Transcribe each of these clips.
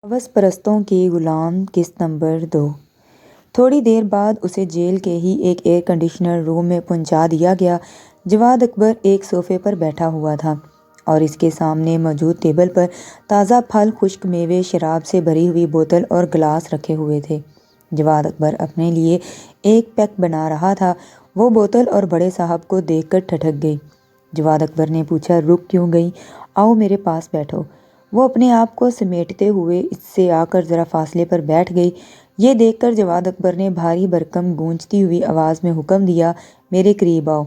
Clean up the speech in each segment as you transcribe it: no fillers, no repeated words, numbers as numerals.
ہوس پرستوں کی غلام قسط نمبر 2۔ تھوڑی دیر بعد اسے جیل کے ہی ایک ایئر کنڈیشنر روم میں پہنچا دیا گیا۔ جواد اکبر ایک صوفے پر بیٹھا ہوا تھا اور اس کے سامنے موجود ٹیبل پر تازہ پھل، خشک میوے، شراب سے بھری ہوئی بوتل اور گلاس رکھے ہوئے تھے۔ جواد اکبر اپنے لیے ایک پیک بنا رہا تھا۔ وہ بوتل اور بڑے صاحب کو دیکھ کر ٹھٹک گئی۔ جواد اکبر نے پوچھا، رک کیوں گئی؟ آؤ میرے پاس بیٹھو۔ وہ اپنے آپ کو سمیٹتے ہوئے اس سے آ کر ذرا فاصلے پر بیٹھ گئی۔ یہ دیکھ کر جواد اکبر نے بھاری بھرکم گونجتی ہوئی آواز میں حکم دیا، میرے قریب آؤ۔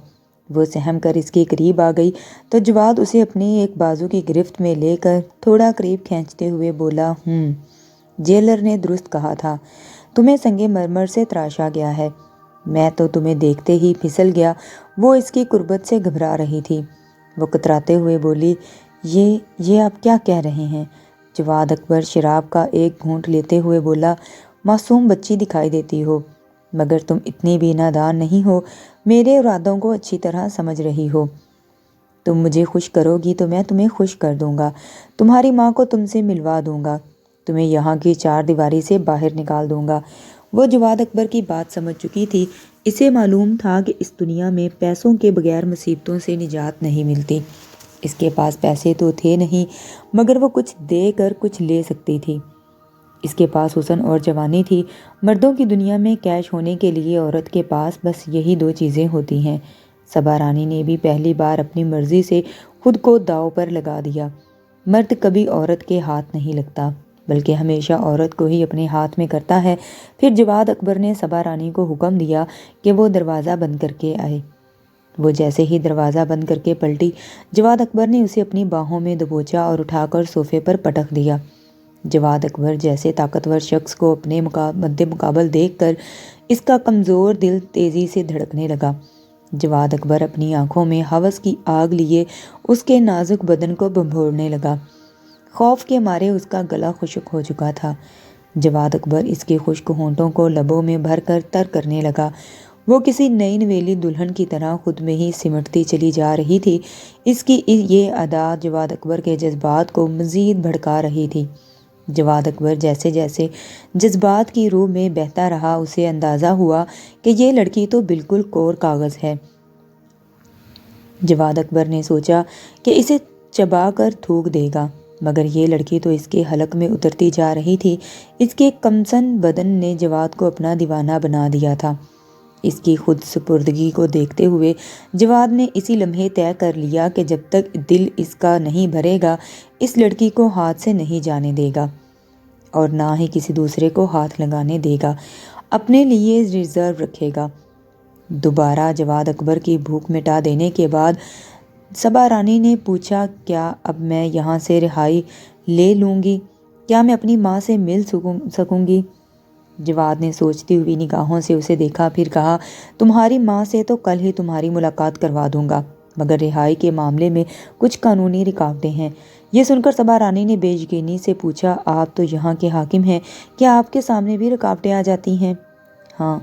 وہ سہم کر اس کے قریب آ گئی تو جواد اسے اپنی ایک بازو کی گرفت میں لے کر تھوڑا قریب کھینچتے ہوئے بولا، جیلر نے درست کہا تھا، تمہیں سنگ مرمر سے تراشا گیا ہے۔ میں تو تمہیں دیکھتے ہی پھسل گیا۔ وہ اس کی قربت سے گھبرا رہی تھی۔ وہ کتراتے ہوئے بولی، یہ آپ کیا کہہ رہے ہیں؟ جواد اکبر شراب کا ایک گھونٹ لیتے ہوئے بولا، معصوم بچی دکھائی دیتی ہو، مگر تم اتنی بھی نادان نہیں ہو، میرے ارادوں کو اچھی طرح سمجھ رہی ہو۔ تم مجھے خوش کرو گی تو میں تمہیں خوش کر دوں گا، تمہاری ماں کو تم سے ملوا دوں گا، تمہیں یہاں کی چار دیواری سے باہر نکال دوں گا۔ وہ جواد اکبر کی بات سمجھ چکی تھی۔ اسے معلوم تھا کہ اس دنیا میں پیسوں کے بغیر مصیبتوں سے نجات نہیں ملتی۔ اس کے پاس پیسے تو تھے نہیں، مگر وہ کچھ دے کر کچھ لے سکتی تھی۔ اس کے پاس حسن اور جوانی تھی۔ مردوں کی دنیا میں کیش ہونے کے لیے عورت کے پاس بس یہی دو چیزیں ہوتی ہیں۔ صبا رانی نے بھی پہلی بار اپنی مرضی سے خود کو داؤ پر لگا دیا۔ مرد کبھی عورت کے ہاتھ نہیں لگتا، بلکہ ہمیشہ عورت کو ہی اپنے ہاتھ میں کرتا ہے۔ پھر جواد اکبر نے صبا رانی کو حکم دیا کہ وہ دروازہ بند کر کے آئے۔ وہ جیسے ہی دروازہ بند کر کے پلٹی، جواد اکبر نے اسے اپنی باہوں میں دبوچا اور اٹھا کر صوفے پر پٹک دیا۔ جواد اکبر جیسے طاقتور شخص کو اپنے مد مقابل دیکھ کر اس کا کمزور دل تیزی سے دھڑکنے لگا۔ جواد اکبر اپنی آنکھوں میں ہوس کی آگ لیے اس کے نازک بدن کو بھنبھوڑنے لگا۔ خوف کے مارے اس کا گلا خشک ہو چکا تھا۔ جواد اکبر اس کے خشک ہونٹوں کو لبوں میں بھر کر تر کرنے لگا۔ وہ کسی نئی نویلی دلہن کی طرح خود میں ہی سمٹتی چلی جا رہی تھی۔ اس کی یہ ادا جواد اکبر کے جذبات کو مزید بھڑکا رہی تھی۔ جواد اکبر جیسے جیسے جذبات کی روح میں بہتا رہا، اسے اندازہ ہوا کہ یہ لڑکی تو بالکل کور کاغذ ہے۔ جواد اکبر نے سوچا کہ اسے چبا کر تھوک دے گا، مگر یہ لڑکی تو اس کے حلق میں اترتی جا رہی تھی۔ اس کے کمسن بدن نے جواد کو اپنا دیوانہ بنا دیا تھا۔ اس کی خود سپردگی کو دیکھتے ہوئے جواد نے اسی لمحے طے کر لیا کہ جب تک دل اس کا نہیں بھرے گا، اس لڑکی کو ہاتھ سے نہیں جانے دے گا اور نہ ہی کسی دوسرے کو ہاتھ لگانے دے گا، اپنے لیے ریزرو رکھے گا۔ دوبارہ جواد اکبر کی بھوک مٹا دینے کے بعد صبا رانی نے پوچھا، کیا اب میں یہاں سے رہائی لے لوں گی؟ کیا میں اپنی ماں سے مل سکوں گی؟ جواد نے سوچتی ہوئی نگاہوں سے اسے دیکھا، پھر کہا، تمہاری ماں سے تو کل ہی تمہاری ملاقات کروا دوں گا، مگر رہائی کے معاملے میں کچھ قانونی رکاوٹیں ہیں۔ یہ سن کر صبا رانی نے بے یقینی سے پوچھا، آپ تو یہاں کے حاکم ہیں، کیا آپ کے سامنے بھی رکاوٹیں آ جاتی ہیں؟ ہاں،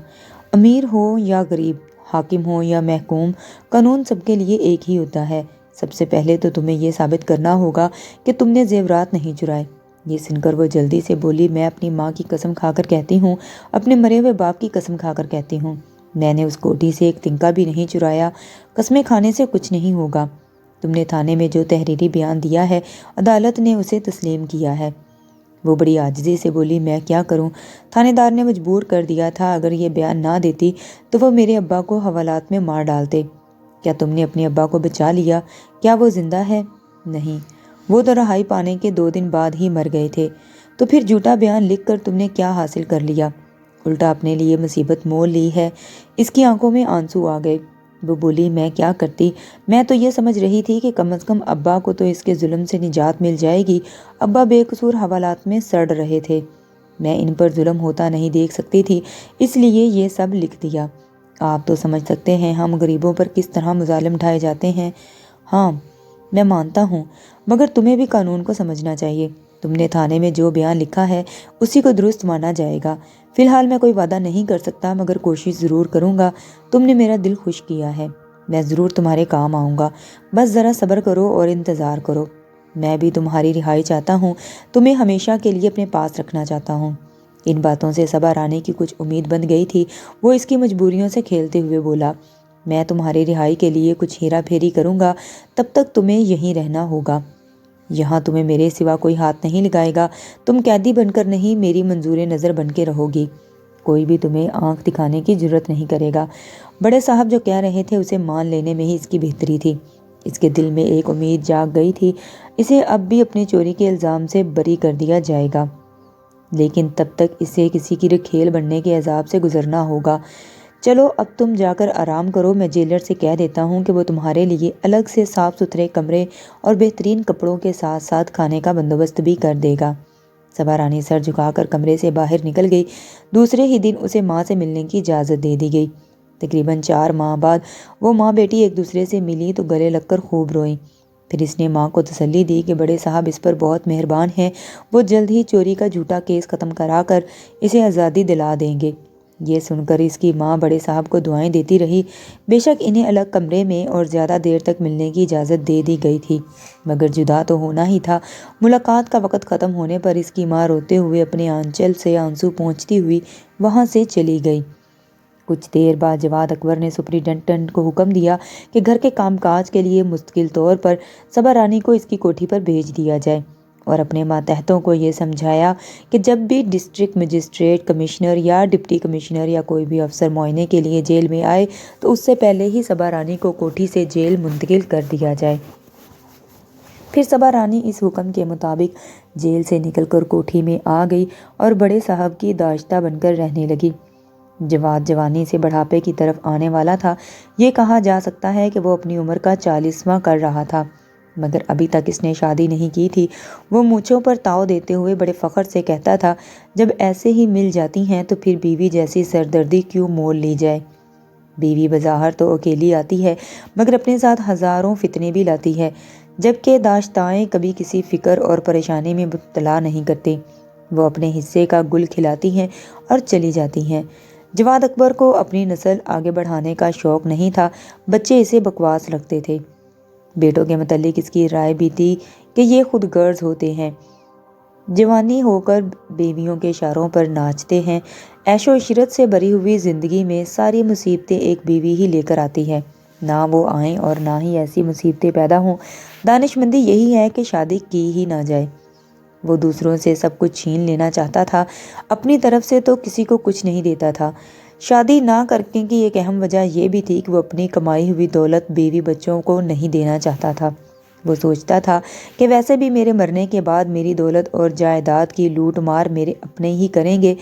امیر ہو یا غریب، حاکم ہو یا محکوم، قانون سب کے لیے ایک ہی ہوتا ہے۔ سب سے پہلے تو تمہیں یہ ثابت کرنا ہوگا کہ تم نے زیورات نہیں چرائے۔ یہ سن کر وہ جلدی سے بولی، میں اپنی ماں کی قسم کھا کر کہتی ہوں، اپنے مرے ہوئے باپ کی قسم کھا کر کہتی ہوں، میں نے اس کوٹھی سے ایک تنکا بھی نہیں چرایا۔ قسمیں کھانے سے کچھ نہیں ہوگا۔ تم نے تھانے میں جو تحریری بیان دیا ہے، عدالت نے اسے تسلیم کیا ہے۔ وہ بڑی عاجزی سے بولی، میں کیا کروں؟ تھانے دار نے مجبور کر دیا تھا، اگر یہ بیان نہ دیتی تو وہ میرے ابا کو حوالات میں مار ڈالتے۔ کیا تم نے اپنے ابا کو بچا لیا؟ کیا وہ زندہ ہے؟ نہیں، وہ تو رہائی پانے کے 2 دن بعد ہی مر گئے تھے۔ تو پھر جھوٹا بیان لکھ کر تم نے کیا حاصل کر لیا؟ الٹا اپنے لیے مصیبت مول لی ہے۔ اس کی آنکھوں میں آنسو آ گئے۔ وہ بولی، میں کیا کرتی؟ میں تو یہ سمجھ رہی تھی کہ کم از کم ابا کو تو اس کے ظلم سے نجات مل جائے گی۔ ابا بے قصور حوالات میں سڑ رہے تھے، میں ان پر ظلم ہوتا نہیں دیکھ سکتی تھی، اس لیے یہ سب لکھ دیا۔ آپ تو سمجھ سکتے ہیں ہم غریبوں پر کس طرح مظالم ڈھائے جاتے ہیں۔ ہاں میں مانتا ہوں، مگر تمہیں بھی قانون کو سمجھنا چاہیے۔ تم نے تھانے میں جو بیان لکھا ہے اسی کو درست مانا جائے گا۔ فی الحال میں کوئی وعدہ نہیں کر سکتا، مگر کوشش ضرور کروں گا۔ تم نے میرا دل خوش کیا ہے، میں ضرور تمہارے کام آؤں گا، بس ذرا صبر کرو اور انتظار کرو۔ میں بھی تمہاری رہائی چاہتا ہوں، تمہیں ہمیشہ کے لیے اپنے پاس رکھنا چاہتا ہوں۔ ان باتوں سے صبا رانی کی کچھ امید بن گئی تھی۔ وہ اس کی مجبوریوں سے کھیلتے ہوئے بولا، میں تمہاری رہائی کے لیے کچھ ہیرا پھیری کروں گا، تب تک تمہیں یہیں رہنا ہوگا۔ یہاں تمہیں میرے سوا کوئی ہاتھ نہیں لگائے گا، تم قیدی بن کر نہیں، میری منظور نظر بن کے رہو گی۔ کوئی بھی تمہیں آنکھ دکھانے کی جرت نہیں کرے گا۔ بڑے صاحب جو کہہ رہے تھے اسے مان لینے میں ہی اس کی بہتری تھی۔ اس کے دل میں ایک امید جاگ گئی تھی، اسے اب بھی اپنی چوری کے الزام سے بری کر دیا جائے گا، لیکن تب تک اسے کسی کی رکھیل بننے کے عذاب سے گزرنا ہوگا۔ چلو اب تم جا کر آرام کرو، میں جیلر سے کہہ دیتا ہوں کہ وہ تمہارے لیے الگ سے صاف ستھرے کمرے اور بہترین کپڑوں کے ساتھ ساتھ کھانے کا بندوبست بھی کر دے گا۔ صبا رانی سر جھکا کر کمرے سے باہر نکل گئی۔ دوسرے ہی دن اسے ماں سے ملنے کی اجازت دے دی گئی۔ تقریباً 4 ماہ بعد وہ ماں بیٹی ایک دوسرے سے ملی تو گلے لگ کر خوب روئیں۔ پھر اس نے ماں کو تسلی دی کہ بڑے صاحب اس پر بہت مہربان ہیں، وہ جلد ہی چوری کا جھوٹا کیس ختم کرا کر اسے آزادی دلا دیں گے۔ یہ سن کر اس کی ماں بڑے صاحب کو دعائیں دیتی رہی۔ بے شک انہیں الگ کمرے میں اور زیادہ دیر تک ملنے کی اجازت دے دی گئی تھی، مگر جدا تو ہونا ہی تھا۔ ملاقات کا وقت ختم ہونے پر اس کی ماں روتے ہوئے اپنے آنچل سے آنسو پونچھتی ہوئی وہاں سے چلی گئی۔ کچھ دیر بعد جواد اکبر نے سپرنٹنڈنٹ کو حکم دیا کہ گھر کے کام کاج کے لیے مستقل طور پر صبا رانی کو اس کی کوٹھی پر بھیج دیا جائے، اور اپنے ماتحتوں کو یہ سمجھایا کہ جب بھی ڈسٹرکٹ مجسٹریٹ، کمشنر یا ڈپٹی کمشنر یا کوئی بھی افسر معائنے کے لیے جیل میں آئے تو اس سے پہلے ہی صبا رانی کو کوٹھی سے جیل منتقل کر دیا جائے۔ پھر صبا رانی اس حکم کے مطابق جیل سے نکل کر کوٹھی میں آ گئی اور بڑے صاحب کی داشتہ بن کر رہنے لگی۔ جواد جوانی سے بڑھاپے کی طرف آنے والا تھا۔ یہ کہا جا سکتا ہے کہ وہ اپنی عمر کا 40واں کر رہا تھا، مگر ابھی تک اس نے شادی نہیں کی تھی۔ وہ مونچھوں پر تاؤ دیتے ہوئے بڑے فخر سے کہتا تھا، جب ایسے ہی مل جاتی ہیں تو پھر بیوی جیسی سردردی کیوں مول لی جائے۔ بیوی بظاہر تو اکیلی آتی ہے، مگر اپنے ساتھ ہزاروں فتنے بھی لاتی ہے، جبکہ داشتائیں کبھی کسی فکر اور پریشانی میں مبتلا نہیں کرتی۔ وہ اپنے حصے کا گل کھلاتی ہیں اور چلی جاتی ہیں۔ جواد اکبر کو اپنی نسل آگے بڑھانے کا شوق نہیں تھا، بچے اسے بکواس لگتے تھے۔ بیٹوں کے متعلق اس کی رائے بھی تھی کہ یہ خود غرض ہوتے ہیں، جوانی ہو کر بیویوں کے اشاروں پر ناچتے ہیں۔ عیش و عشرت سے بری ہوئی زندگی میں ساری مصیبتیں ایک بیوی ہی لے کر آتی ہے، نہ وہ آئیں اور نہ ہی ایسی مصیبتیں پیدا ہوں۔ دانش مندی یہی ہے کہ شادی کی ہی نہ جائے۔ وہ دوسروں سے سب کچھ چھین لینا چاہتا تھا، اپنی طرف سے تو کسی کو کچھ نہیں دیتا تھا۔ شادی نہ کرنے کی ایک اہم وجہ یہ بھی تھی کہ وہ اپنی کمائی ہوئی دولت بیوی بچوں کو نہیں دینا چاہتا تھا۔ وہ سوچتا تھا کہ ویسے بھی میرے مرنے کے بعد میری دولت اور جائیداد کی لوٹ مار میرے اپنے ہی کریں گے،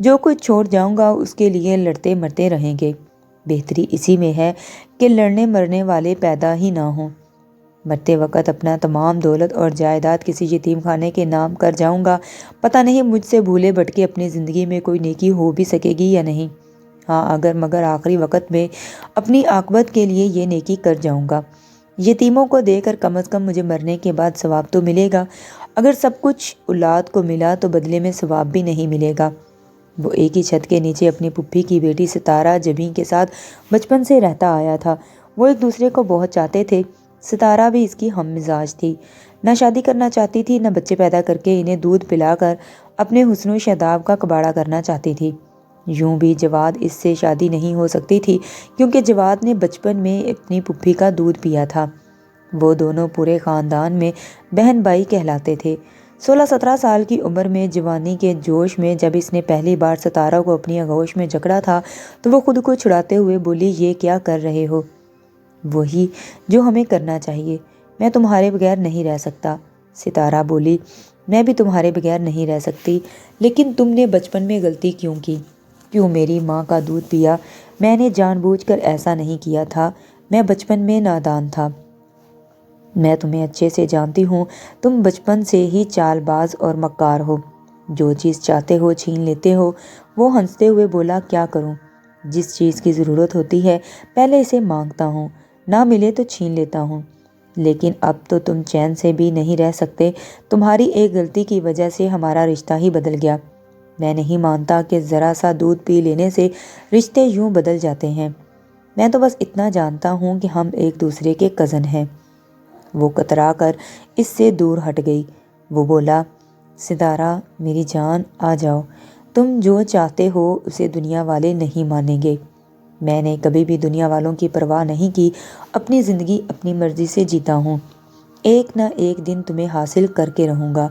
جو کچھ چھوڑ جاؤں گا اس کے لیے لڑتے مرتے رہیں گے۔ بہتری اسی میں ہے کہ لڑنے مرنے والے پیدا ہی نہ ہوں۔ مرتے وقت اپنا تمام دولت اور جائیداد کسی یتیم خانے کے نام کر جاؤں گا، پتہ نہیں مجھ سے بھولے بھٹکے اپنی زندگی میں کوئی نیکی ہو بھی سکے گی یا نہیں۔ ہاں اگر مگر آخری وقت میں اپنی عاقبت کے لیے یہ نیکی کر جاؤں گا، یتیموں کو دے کر کم از کم مجھے مرنے کے بعد ثواب تو ملے گا۔ اگر سب کچھ اولاد کو ملا تو بدلے میں ثواب بھی نہیں ملے گا۔ وہ ایک ہی چھت کے نیچے اپنی پھپھی کی بیٹی ستارہ جبیں کے ساتھ بچپن سے رہتا آیا تھا۔ وہ ایک دوسرے کو بہت چاہتے تھے۔ ستارہ بھی اس کی ہم مزاج تھی، نہ شادی کرنا چاہتی تھی، نہ بچے پیدا کر کے انہیں دودھ پلا کر اپنے حسن و شاداب کا کباڑہ کرنا چاہتی تھی۔ یوں بھی جواد اس سے شادی نہیں ہو سکتی تھی، کیونکہ جواد نے بچپن میں اپنی پھپھی کا دودھ پیا تھا۔ وہ دونوں پورے خاندان میں بہن بھائی کہلاتے تھے۔ 16-17 سال کی عمر میں جوانی کے جوش میں جب اس نے پہلی بار ستارہ کو اپنی آغوش میں جکڑا تھا تو وہ خود کو چھڑاتے ہوئے بولی، یہ کیا کر رہے ہو؟ وہی جو ہمیں کرنا چاہیے، میں تمہارے بغیر نہیں رہ سکتا۔ ستارہ بولی، میں بھی تمہارے بغیر نہیں رہ سکتی، لیکن تم نے بچپن میں غلطی کیوں کی؟ کیوں میری ماں کا دودھ پیا؟ میں نے جان بوجھ کر ایسا نہیں کیا تھا، میں بچپن میں نادان تھا۔ میں تمہیں اچھے سے جانتی ہوں، تم بچپن سے ہی چال باز اور مکار ہو، جو چیز چاہتے ہو چھین لیتے ہو۔ وہ ہنستے ہوئے بولا، کیا کروں؟ جس چیز کی ضرورت ہوتی ہے پہلے اسے مانگتا ہوں، نہ ملے تو چھین لیتا ہوں، لیکن اب تو تم چین سے بھی نہیں رہ سکتے۔ تمہاری ایک غلطی کی وجہ سے ہمارا رشتہ ہی بدل گیا۔ میں نہیں مانتا کہ ذرا سا دودھ پی لینے سے رشتے یوں بدل جاتے ہیں۔ میں تو بس اتنا جانتا ہوں کہ ہم ایک دوسرے کے کزن ہیں۔ وہ کترا کر اس سے دور ہٹ گئی۔ وہ بولا، ستارہ میری جان آ جاؤ، تم جو چاہتے ہو اسے دنیا والے نہیں مانیں گے۔ میں نے کبھی بھی دنیا والوں کی پرواہ نہیں کی، اپنی زندگی اپنی مرضی سے جیتا ہوں، ایک نہ ایک دن تمہیں حاصل کر کے رہوں گا۔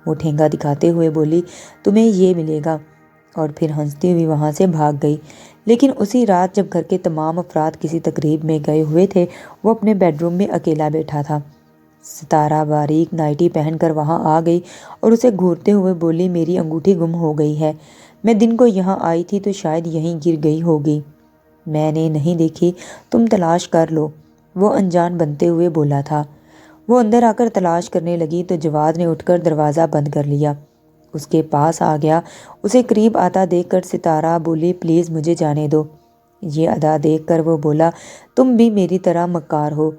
وہ ٹھینگا دکھاتے ہوئے بولی، تمہیں یہ ملے گا، اور پھر ہنستی ہوئی وہاں سے بھاگ گئی۔ لیکن اسی رات جب گھر کے تمام افراد کسی تقریب میں گئے ہوئے تھے، وہ اپنے بیڈ روم میں اکیلا بیٹھا تھا۔ ستارہ باریک نائٹی پہن کر وہاں آ گئی اور اسے گھورتے ہوئے بولی، میری انگوٹھی گم ہو گئی ہے، میں دن کو یہاں آئی تھی تو شاید یہیں گر گئی ہوگی، میں نے نہیں دیکھی، تم تلاش کر لو، وہ انجان بنتے ہوئے بولا تھا۔ وہ اندر آ کر تلاش کرنے لگی تو جواد نے اٹھ کر دروازہ بند کر لیا، اس کے پاس آ گیا۔ اسے قریب آتا دیکھ کر ستارہ بولی، پلیز مجھے جانے دو۔ یہ ادا دیکھ کر وہ بولا، تم بھی میری طرح مکار ہو،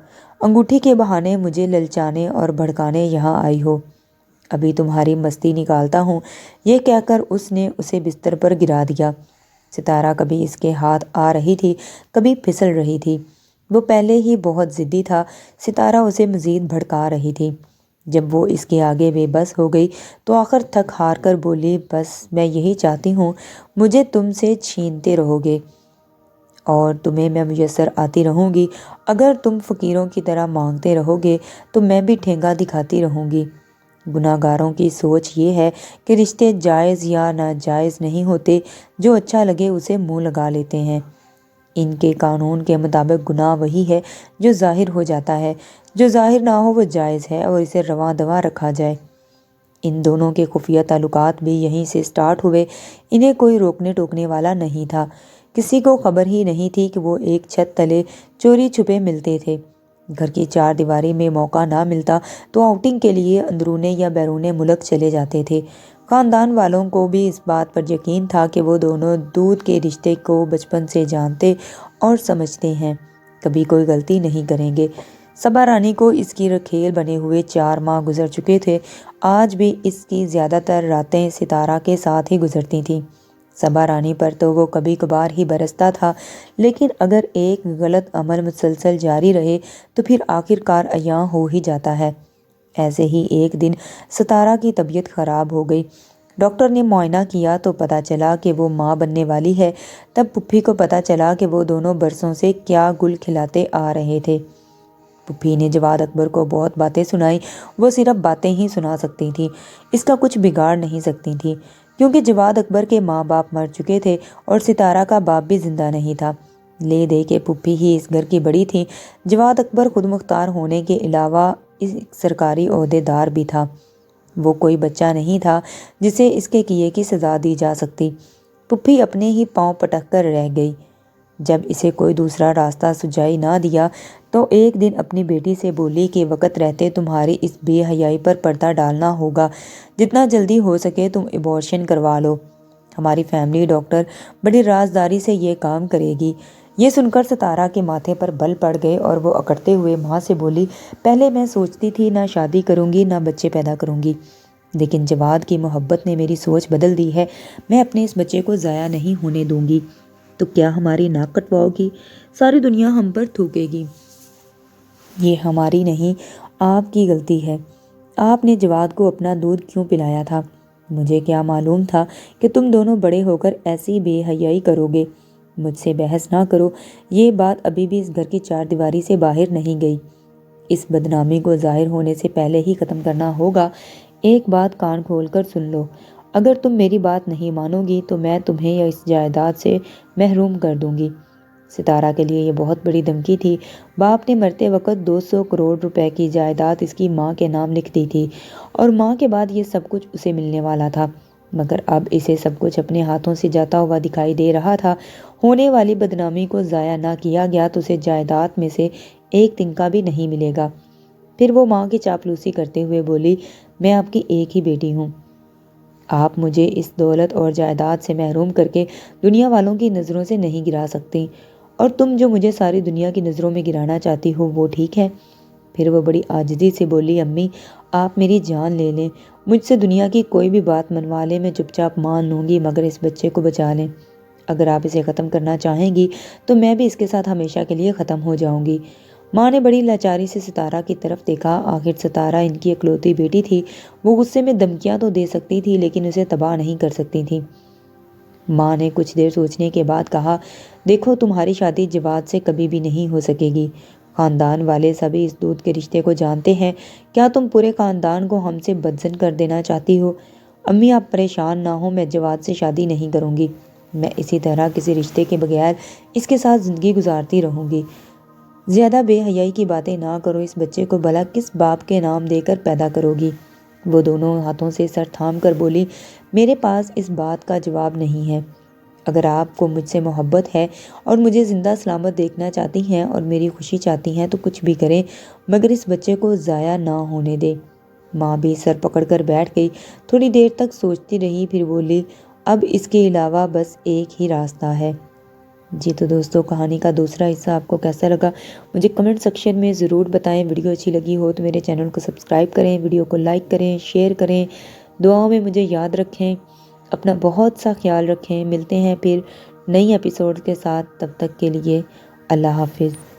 انگوٹھی کے بہانے مجھے للچانے اور بھڑکانے یہاں آئی ہو، ابھی تمہاری مستی نکالتا ہوں۔ یہ کہہ کر اس نے اسے بستر پر گرا دیا۔ ستارہ کبھی اس کے ہاتھ آ رہی تھی، کبھی پھسل رہی تھی، وہ پہلے ہی بہت ضدی تھا، ستارہ اسے مزید بھڑکا رہی تھی۔ جب وہ اس کے آگے بے بس ہو گئی تو آخر تھک ہار کر بولی، بس میں یہی چاہتی ہوں، مجھے تم سے چھینتے رہو گے اور تمہیں میں میسر آتی رہوں گی، اگر تم فقیروں کی طرح مانگتے رہو گے تو میں بھی ٹھینگا دکھاتی رہوں گی۔ گناہ گاروں کی سوچ یہ ہے کہ رشتے جائز یا ناجائز نہیں ہوتے، جو اچھا لگے اسے منہ لگا لیتے ہیں۔ ان کے قانون کے مطابق گناہ وہی ہے جو ظاہر ہو جاتا ہے، جو ظاہر نہ ہو وہ جائز ہے اور اسے رواں دواں رکھا جائے۔ ان دونوں کے خفیہ تعلقات بھی یہیں سے سٹارٹ ہوئے، انہیں کوئی روکنے ٹوکنے والا نہیں تھا، کسی کو خبر ہی نہیں تھی کہ وہ ایک چھت تلے چوری چھپے ملتے تھے۔ گھر کی چار دیواری میں موقع نہ ملتا تو آؤٹنگ کے لیے اندرون یا بیرون ملک چلے جاتے تھے۔ خاندان والوں کو بھی اس بات پر یقین تھا کہ وہ دونوں دودھ کے رشتے کو بچپن سے جانتے اور سمجھتے ہیں، کبھی کوئی غلطی نہیں کریں گے۔ صبا رانی کو اس کی رکھیل بنے ہوئے 4 ماہ گزر چکے تھے، آج بھی اس کی زیادہ تر راتیں ستارہ کے ساتھ ہی گزرتی تھیں۔ صبا رانی پر تو وہ کبھی کبھار ہی برستا تھا، لیکن اگر ایک غلط عمل مسلسل جاری رہے تو پھر آخر کار عیاں ہو ہی جاتا ہے۔ ایسے ہی ایک دن ستارہ کی طبیعت خراب ہو گئی، ڈاکٹر نے معائنہ کیا تو پتہ چلا کہ وہ ماں بننے والی ہے۔ تب پھپھی کو پتہ چلا کہ وہ دونوں برسوں سے کیا گل کھلاتے آ رہے تھے۔ پھپھی نے جواد اکبر کو بہت باتیں سنائیں، وہ صرف باتیں ہی سنا سکتی تھی، اس کا کچھ بگاڑ نہیں سکتی تھی، کیونکہ جواد اکبر کے ماں باپ مر چکے تھے اور ستارہ کا باپ بھی زندہ نہیں تھا۔ لے دے کے پھپھی ہی اس گھر کی بڑی تھیں۔ جواد اکبر خود مختار ہونے کے علاوہ ایک سرکاری عہدے دار بھی تھا، وہ کوئی بچہ نہیں تھا جسے اس کے کیے کی سزا دی جا سکتی۔ پھپھی اپنے ہی پاؤں پٹک کر رہ گئی۔ جب اسے کوئی دوسرا راستہ سجائی نہ دیا تو ایک دن اپنی بیٹی سے بولی کہ وقت رہتے تمہاری اس بے حیائی پر پردہ ڈالنا ہوگا، جتنا جلدی ہو سکے تم ایبورشن کروا لو، ہماری فیملی ڈاکٹر بڑی رازداری سے یہ کام کرے گی۔ یہ سن کر ستارہ کے ماتھے پر بل پڑ گئے اور وہ اکڑتے ہوئے ماں سے بولی، پہلے میں سوچتی تھی نہ شادی کروں گی نہ بچے پیدا کروں گی، لیکن جواد کی محبت نے میری سوچ بدل دی ہے، میں اپنے اس بچے کو ضائع نہیں ہونے دوں گی۔ تو کیا ہماری ناک کٹواؤ گی؟ ساری دنیا ہم پر تھوکے گی۔ یہ ہماری نہیں، آپ کی غلطی ہے، آپ نے جواد کو اپنا دودھ کیوں پلایا تھا؟ مجھے کیا معلوم تھا کہ تم دونوں بڑے ہو کر ایسی بے حیائی کرو گے؟ مجھ سے بحث نہ کرو، یہ بات ابھی بھی اس گھر کی 4 دیواری سے باہر نہیں گئی، اس بدنامی کو ظاہر ہونے سے پہلے ہی ختم کرنا ہوگا۔ ایک بات کان کھول کر سن لو، اگر تم میری بات نہیں مانو گی تو میں تمہیں یا اس جائیداد سے محروم کر دوں گی۔ ستارہ کے لیے یہ بہت بڑی دھمکی تھی۔ باپ نے مرتے وقت 200 کروڑ روپے کی جائیداد اس کی ماں کے نام لکھ دی تھی اور ماں کے بعد یہ سب کچھ اسے ملنے والا تھا، مگر اب اسے سب کچھ اپنے ہاتھوں سے جاتا ہوا دکھائی دے رہا تھا۔ ہونے والی بدنامی کو ضائع نہ کیا گیا تو اسے جائیداد میں سے ایک تنکا بھی نہیں ملے گا۔ پھر وہ ماں کی چاپلوسی کرتے ہوئے بولی، میں آپ کی ایک ہی بیٹی ہوں، آپ مجھے اس دولت اور جائیداد سے محروم کر کے دنیا والوں کی نظروں سے نہیں گرا سکتی، اور تم جو مجھے ساری دنیا کی نظروں میں گرانا چاہتی ہو وہ ٹھیک ہے۔ پھر وہ بڑی عاجزی سے بولی، امی آپ میری جان لے لیں، مجھ سے دنیا کی کوئی بھی بات منوا لیں، میں چپ چاپ مان لوں گی، مگر اس بچے کو بچا لیں۔ اگر آپ اسے ختم کرنا چاہیں گی تو میں بھی اس کے ساتھ ہمیشہ کے لیے ختم ہو جاؤں گی۔ ماں نے بڑی لاچاری سے ستارہ کی طرف دیکھا۔ آخر ستارہ ان کی اکلوتی بیٹی تھی۔ وہ غصے میں دھمکیاں تو دے سکتی تھی لیکن اسے تباہ نہیں کر سکتی تھی۔ ماں نے کچھ دیر سوچنے کے بعد کہا، دیکھو تمہاری شادی جواد سے کبھی بھی نہیں ہو سکے گی۔ خاندان والے سبھی اس دودھ کے رشتے کو جانتے ہیں۔ کیا تم پورے خاندان کو ہم سے بدزن کر دینا چاہتی ہو؟ امی آپ پریشان نہ ہو، میں جواد سے شادی نہیں کروں گی۔ میں اسی طرح کسی رشتے کے بغیر اس کے ساتھ زندگی گزارتی رہوں گی۔ زیادہ بے حیائی کی باتیں نہ کرو، اس بچے کو بھلا کس باپ کے نام دے کر پیدا کرو گی؟ وہ دونوں ہاتھوں سے سر تھام کر بولی، میرے پاس اس بات کا جواب نہیں ہے۔ اگر آپ کو مجھ سے محبت ہے اور مجھے زندہ سلامت دیکھنا چاہتی ہیں اور میری خوشی چاہتی ہیں تو کچھ بھی کریں، مگر اس بچے کو ضائع نہ ہونے دیں۔ ماں بھی سر پکڑ کر بیٹھ گئی، تھوڑی دیر تک سوچتی رہی، پھر بولی، اب اس کے علاوہ بس ایک ہی راستہ ہے۔ جی تو دوستو، کہانی کا دوسرا حصہ آپ کو کیسا لگا مجھے کمنٹ سیکشن میں ضرور بتائیں۔ ویڈیو اچھی لگی ہو تو میرے چینل کو سبسکرائب کریں، ویڈیو کو لائک کریں، شیئر کریں، دعاؤں میں مجھے یاد رکھیں، اپنا بہت سا خیال رکھیں۔ ملتے ہیں پھر نئی ایپیسوڈ کے ساتھ، تب تک کے لیے اللہ حافظ۔